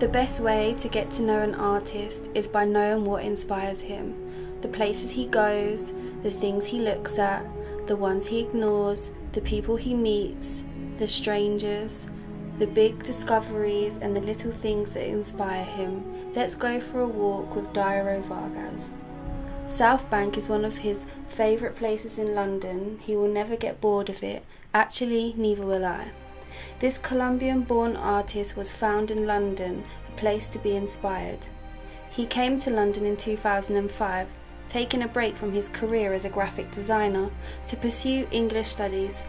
The best way to get to know an artist is by knowing what inspires him, the places he goes, the things he looks at, the ones he ignores, the people he meets, the strangers, the big discoveries and the little things that inspire him. Let's go for a walk with Dairo Vargas. South Bank is one of his favourite places in London. He will never get bored of it. Actually, neither will I. This Colombian-born artist was found in London, a place to be inspired. He came to London in 2005, taking a break from his career as a graphic designer to pursue English studies.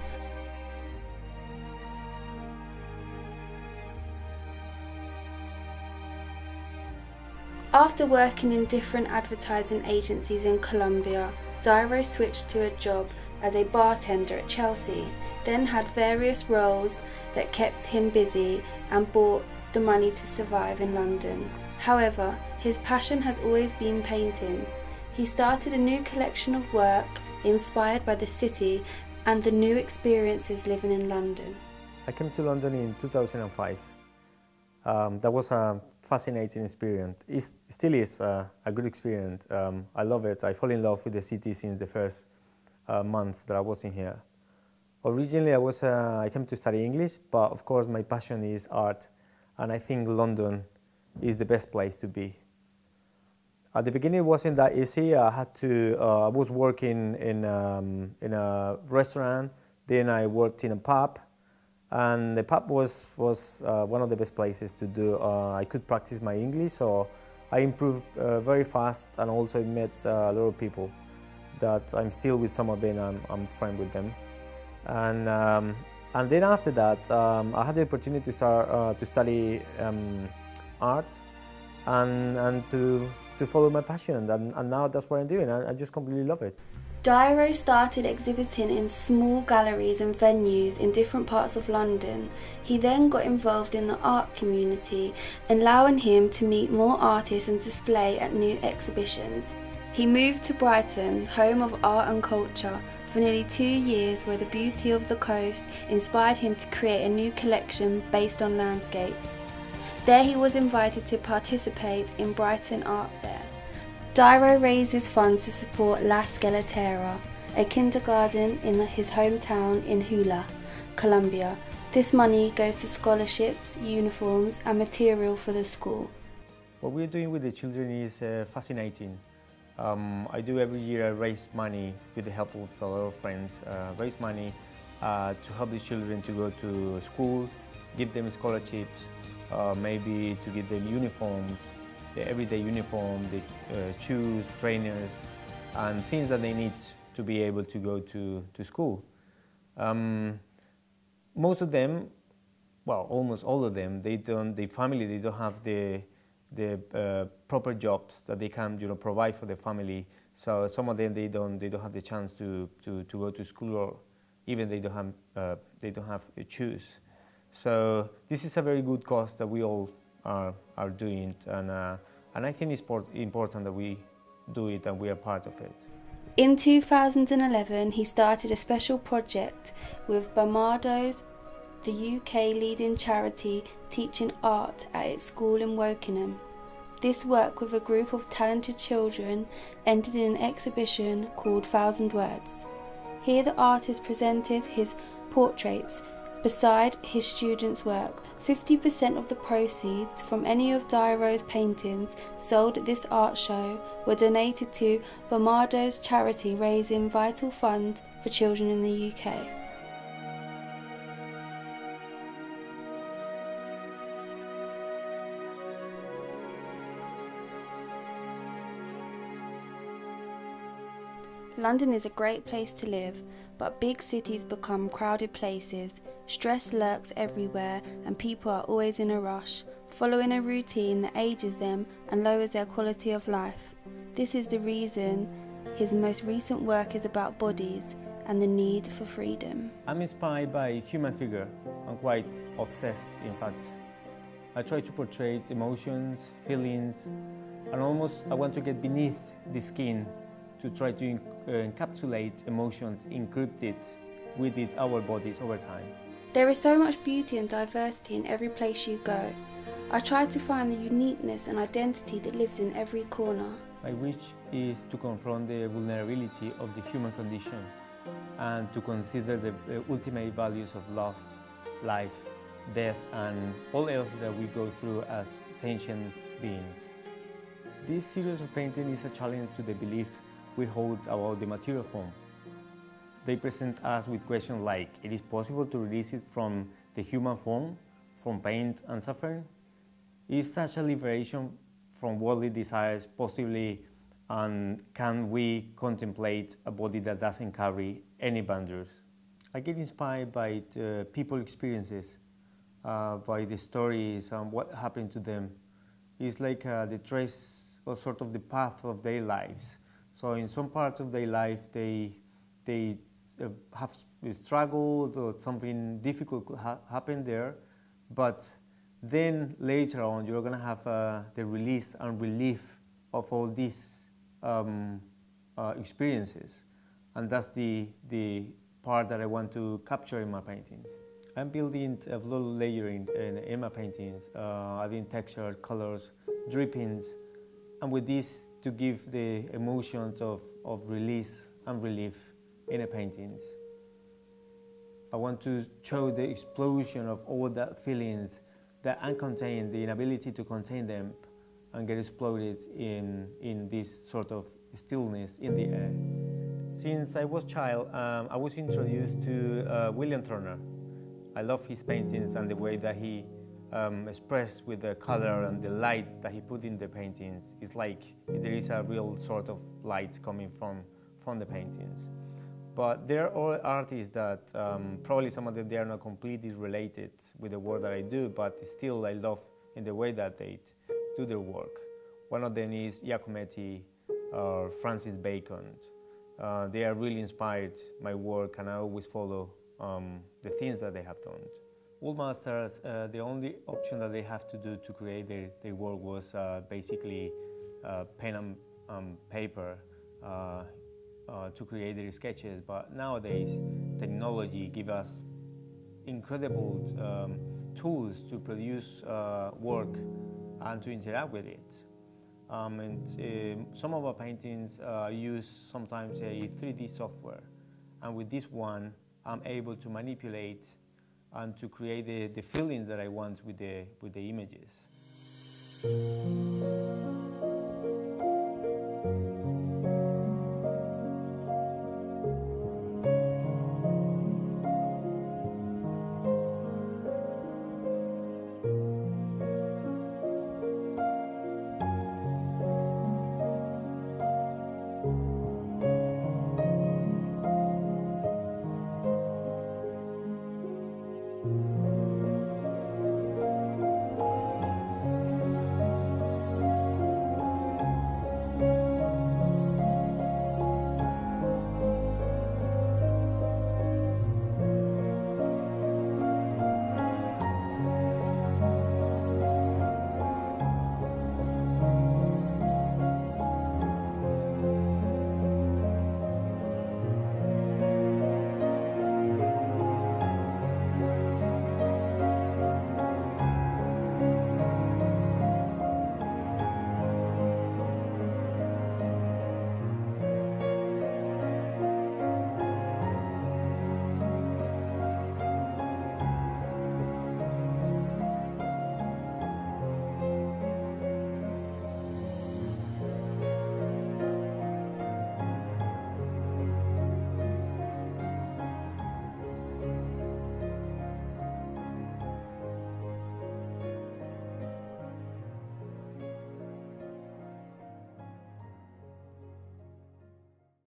After working in different advertising agencies in Colombia, Dairo switched to a job as a bartender at Chelsea, then had various roles that kept him busy and brought the money to survive in London. However, his passion has always been painting. He started a new collection of work inspired by the city and the new experiences living in London. I came to London in 2005. That was a fascinating experience. It still is a good experience. I love it. I fall in love with the city since the first month that I was in here. Originally, I came to study English, but of course my passion is art, and I think London is the best place to be. At the beginning, it wasn't that easy. I was working in a restaurant, then I worked in a pub. And the pub was one of the best places to do. I could practice my English, so I improved very fast, and also met a lot of people that I'm still with. Some of them, I'm friend with them. And then after that, I had the opportunity to start to study art and to follow my passion, and now that's what I'm doing. I just completely love it. Dairo started exhibiting in small galleries and venues in different parts of London. He then got involved in the art community, allowing him to meet more artists and display at new exhibitions. He moved to Brighton, home of art and culture, for nearly 2 years, where the beauty of the coast inspired him to create a new collection based on landscapes. There he was invited to participate in Brighton Art Fair. Dairo raises funds to support La Skeletera, a kindergarten in his hometown in Hula, Colombia. This money goes to scholarships, uniforms and material for the school. What we're doing with the children is fascinating. I do every year. I raise money with the help of a lot of friends, raise money to help the children to go to school, give them scholarships, maybe to give them uniforms, the everyday uniform, the shoes, trainers, and things that they need to be able to go to school. Most of them, well, almost all of them, they don't have the proper jobs that they can, provide for their family. So some of them they don't have the chance to go to school, or even they don't have shoes. So this is a very good cause that we all are doing, and I think it's important that we do it and we are part of it. In 2011, he started a special project with Barmados, the UK leading charity teaching art at its school in Wokingham. This work with a group of talented children ended in an exhibition called 1,000 Words. Here the artist presented his portraits beside his students' work. 50% of the proceeds from any of Dairo's paintings sold at this art show were donated to Barmados charity, raising vital funds for children in the UK. London is a great place to live, but big cities become crowded places. Stress lurks everywhere and people are always in a rush, following a routine that ages them and lowers their quality of life. This is the reason his most recent work is about bodies and the need for freedom. I'm inspired by human figure. I'm quite obsessed, in fact. I try to portray emotions, feelings, and almost I want to get beneath the skin to try to encapsulate emotions, encrypt it within our bodies over time. There is so much beauty and diversity in every place you go. I try to find the uniqueness and identity that lives in every corner. My wish is to confront the vulnerability of the human condition and to consider the ultimate values of love, life, death, and all else that we go through as sentient beings. This series of paintings is a challenge to the belief we hold about the material form. They present us with questions like, it is possible to release it from the human form, from pain and suffering? Is such a liberation from worldly desires possibly, and can we contemplate a body that doesn't carry any boundaries? I get inspired by the people experiences, by the stories and what happened to them. It's like the trace or sort of the path of their lives. So in some parts of their life they have struggled or something difficult could happen there, but then later on you're going to have the release and relief of all these experiences, and that's the part that I want to capture in my paintings. I'm building a little layering in my paintings, adding texture, colors, drippings, and with this to give the emotions of release and relief in the paintings. I want to show the explosion of all that feelings that uncontained, the inability to contain them and get exploded in this sort of stillness in the air. Since I was a child, I was introduced to William Turner. I love his paintings and the way that he expressed with the color and the light that he put in the paintings. It's like there is a real sort of light coming from the paintings. But there are artists that probably some of them they are not completely related with the work that I do, but still I love in the way that they do their work. One of them is AHMED or Francis Bacon. They are really inspired my work, and I always follow the things that they have done. All masters, the only option that they have to do to create their work was basically pen and paper to create their sketches. But nowadays, technology gives us incredible tools to produce work and to interact with it. Some of our paintings use sometimes a 3D software, and with this one, I'm able to manipulate and to create the feelings that I want with the images.